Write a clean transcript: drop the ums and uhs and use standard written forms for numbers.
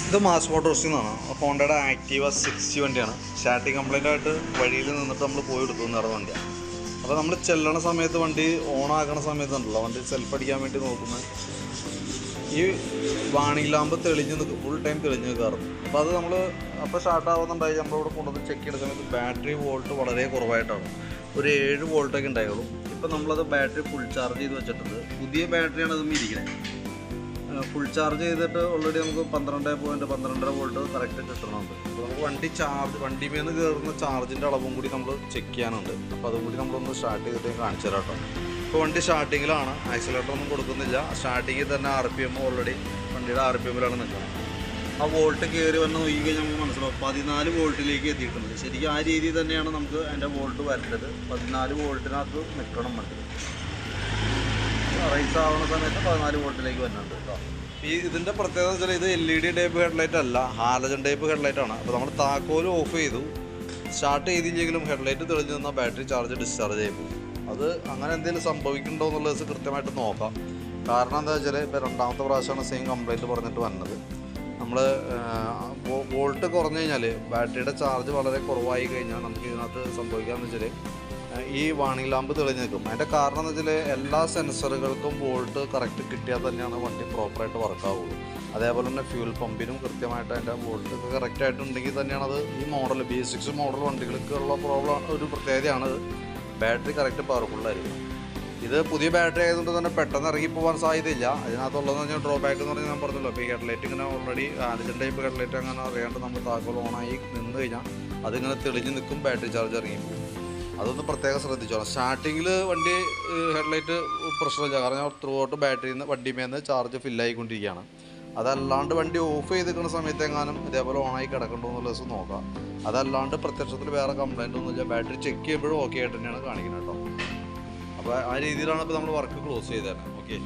ഇത് മാസ് മോട്ടോഴ്സിൽ നിന്നാണ്. ഹോണ്ടയുടെ ആക്റ്റീവ 60 വണ്ടിയാണ്. സ്റ്റാർട്ടിങ് കംപ്ലൈൻ്റ് ആയിട്ട് വഴിയിൽ നിന്നിട്ട് നമ്മൾ പോയി എടുത്തു നിറ വണ്ടിയാണ്. അപ്പോൾ നമ്മൾ ചെല്ലണ സമയത്ത് വണ്ടി ഓണാക്കണ സമയത്തുണ്ടല്ലോ, വണ്ടി സെൽഫ് അടിക്കാൻ വേണ്ടി നോക്കുന്നത് ഈ വാണിംഗ് ലാമ്പ് തെളിഞ്ഞ് നിൽക്കും, ഫുൾ ടൈം തെളിഞ്ഞ് നിൽക്കാറുണ്ട്. അപ്പോൾ അത് നമ്മൾ അപ്പോൾ സ്റ്റാർട്ട് ആവുന്നുണ്ടായി നമ്മളിവിടെ കൊണ്ടുവന്ന് ചെക്ക് ചെയ്യുന്ന സമയത്ത് ബാറ്ററി വോൾട്ട് വളരെ കുറവായിട്ടാണ്, ഒരു 7 വോൾട്ടൊക്കെ ഉണ്ടായുള്ളൂ. ഇപ്പം നമ്മളത് ബാറ്ററി ഫുൾ ചാർജ് ചെയ്ത് വെച്ചിട്ടുണ്ട്. പുതിയ ബാറ്ററിയാണ് അതും ഇരിക്കുന്നത്. ഫുൾ ചാർജ് ചെയ്തിട്ട് ഓൾറെഡി നമുക്ക് 12.12 വോൾട്ട് കറക്റ്റ് കിട്ടുന്നുണ്ട്. അപ്പോൾ നമുക്ക് വണ്ടി മേന്ന് കയറുന്ന ചാർജിൻ്റെ അളവും കൂടി നമ്മൾ ചെക്ക് ചെയ്യാനുണ്ട്. അപ്പോൾ അതും കൂടി നമ്മളൊന്ന് സ്റ്റാർട്ട് ചെയ്തിട്ട് കാണിച്ചു തരാം കേട്ടോ. ഇപ്പോൾ വണ്ടി സ്റ്റാർട്ടിങ്ങിലാണ്, ആക്സിലേറ്റർ ഒന്നും കൊടുക്കുന്നില്ല. സ്റ്റാർട്ടിങ്ങിൽ തന്നെ RPM ഓൾറെഡി വണ്ടിയുടെ RPMലാണ് നിൽക്കുന്നത്. ആ വോൾട്ട് കയറി വന്ന് നോക്കി കഴിഞ്ഞാൽ നമുക്ക് മനസ്സിലാവും 14 വോൾട്ടിലേക്ക് എത്തിയിട്ടുണ്ട്. ശരിക്കും ആ രീതിയിൽ തന്നെയാണ് നമുക്ക് അതിൻ്റെ വോൾട്ട് വരേണ്ടത്. 14 വോൾട്ടിനകത്ത് നിൽക്കണം വണ്ടി. റൈസ് ആവുന്ന സമയത്ത് 14 വോൾട്ടിലേക്ക് വരുന്നുണ്ട് കേട്ടോ. ഇതിൻ്റെ പ്രത്യേകത വെച്ചാൽ ഇത് LED ടൈപ്പ് ഹെഡ്ലൈറ്റ് അല്ല, ഹാലജൻ ടൈപ്പ് ഹെഡ്ലൈറ്റാണ്. അപ്പോൾ നമ്മൾ താക്കോൽ ഓഫ് ചെയ്തു, സ്റ്റാർട്ട് ചെയ്തില്ലെങ്കിലും ഹെഡ്ലൈറ്റ് തെളിഞ്ഞ് നിന്നാൽ ബാറ്ററി ചാർജ് ഡിസ്ചാർജ് ചെയ്യും. അത് അങ്ങനെ എന്തെങ്കിലും സംഭവിക്കുന്നുണ്ടോ എന്നുള്ളത് കൃത്യമായിട്ട് നോക്കാം. കാരണം എന്താ വെച്ചാൽ ഇപ്പോൾ രണ്ടാമത്തെ പ്രാവശ്യമാണ് സെയിം കംപ്ലൈൻറ്റ് പറഞ്ഞിട്ട് വന്നത്. നമ്മൾ വോൾട്ട് കുറഞ്ഞു കഴിഞ്ഞാൽ ബാറ്ററിയുടെ ചാർജ് വളരെ കുറവായി കഴിഞ്ഞാൽ നമുക്ക് ഇതിനകത്ത് സംഭവിക്കാമെന്ന് വെച്ചാൽ ഈ വാണിംഗ് ലാമ്പ് തെളിഞ്ഞ് നിൽക്കും. അതിൻ്റെ കാരണം എന്ന് വെച്ചാൽ എല്ലാ സെൻസറുകൾക്കും വോൾട്ട് കറക്റ്റ് കിട്ടിയാൽ തന്നെയാണ് വണ്ടി പ്രോപ്പറായിട്ട് വർക്കാവുള്ളൂ. അതേപോലെ തന്നെ ഫ്യൂൽ പമ്പിനും കൃത്യമായിട്ട് അതിൻ്റെ വോൾട്ട് കറക്റ്റായിട്ടുണ്ടെങ്കിൽ തന്നെയാണ് അത്. ഈ മോഡൽ B6 മോഡൽ വണ്ടികൾക്കുള്ള പ്രോബ്ലം ഒരു പ്രത്യേകതയാണ്, ബാറ്ററി കറക്റ്റ് പവർഫുള്ളായിരിക്കും. ഇത് പുതിയ ബാറ്ററി ആയതുകൊണ്ട് തന്നെ പെട്ടെന്ന് ഇറങ്ങി പോകാൻ സാധ്യതയില്ല. അതിനകത്തുള്ളതെന്ന് പറഞ്ഞാൽ ഡ്രോബാക്ക് എന്ന് പറഞ്ഞാൽ ഞാൻ പറഞ്ഞല്ലോ, ഇപ്പോൾ ഈ ഹെഡ്ലൈറ്റ് ഇങ്ങനെ ഓൾറെഡി ഹാലജൻ ടൈപ്പ് ഹെഡ്ലൈറ്റ് അങ്ങനെ അറിയാണ്ട് നമ്മൾ താക്കോൽ ഓണായി നിന്ന് കഴിഞ്ഞാൽ അതിങ്ങനെ തെളിഞ്ഞ് നിൽക്കും, ബാറ്ററി ചാർജ് ഇറങ്ങി പോകും. അതൊന്ന് പ്രത്യേകം ശ്രദ്ധിച്ചോളാം. സ്റ്റാർട്ടിങ്ങിൽ വണ്ടി ഹെഡ്ലൈറ്റ് പ്രശ്നമില്ല, കാരണം ത്രൂ ഔട്ട് ബാറ്ററിയിൽ നിന്ന് വണ്ടിമേന്ന് ചാർജ് ഫില്ലായിക്കൊണ്ടിരിക്കുകയാണ്. അതല്ലാണ്ട് വണ്ടി ഓഫ് ചെയ്തിരിക്കുന്ന സമയത്ത് എങ്ങാനും ഇതേപോലെ ഓണായി കിടക്കണ്ടോ എന്നുള്ള ദിവസം നോക്കാം. അതല്ലാണ്ട് പ്രത്യക്ഷത്തിൽ വേറെ കംപ്ലൈൻ്റ് ഒന്നുമില്ല. ബാറ്ററി ചെക്ക് ചെയ്യുമ്പോഴും ഓക്കെ ആയിട്ട് തന്നെയാണ് കാണിക്കുന്നത് കേട്ടോ. അപ്പോൾ ആ രീതിയിലാണ് ഇപ്പോൾ നമ്മൾ വർക്ക് ക്ലോസ് ചെയ്തത്. ഓക്കെ.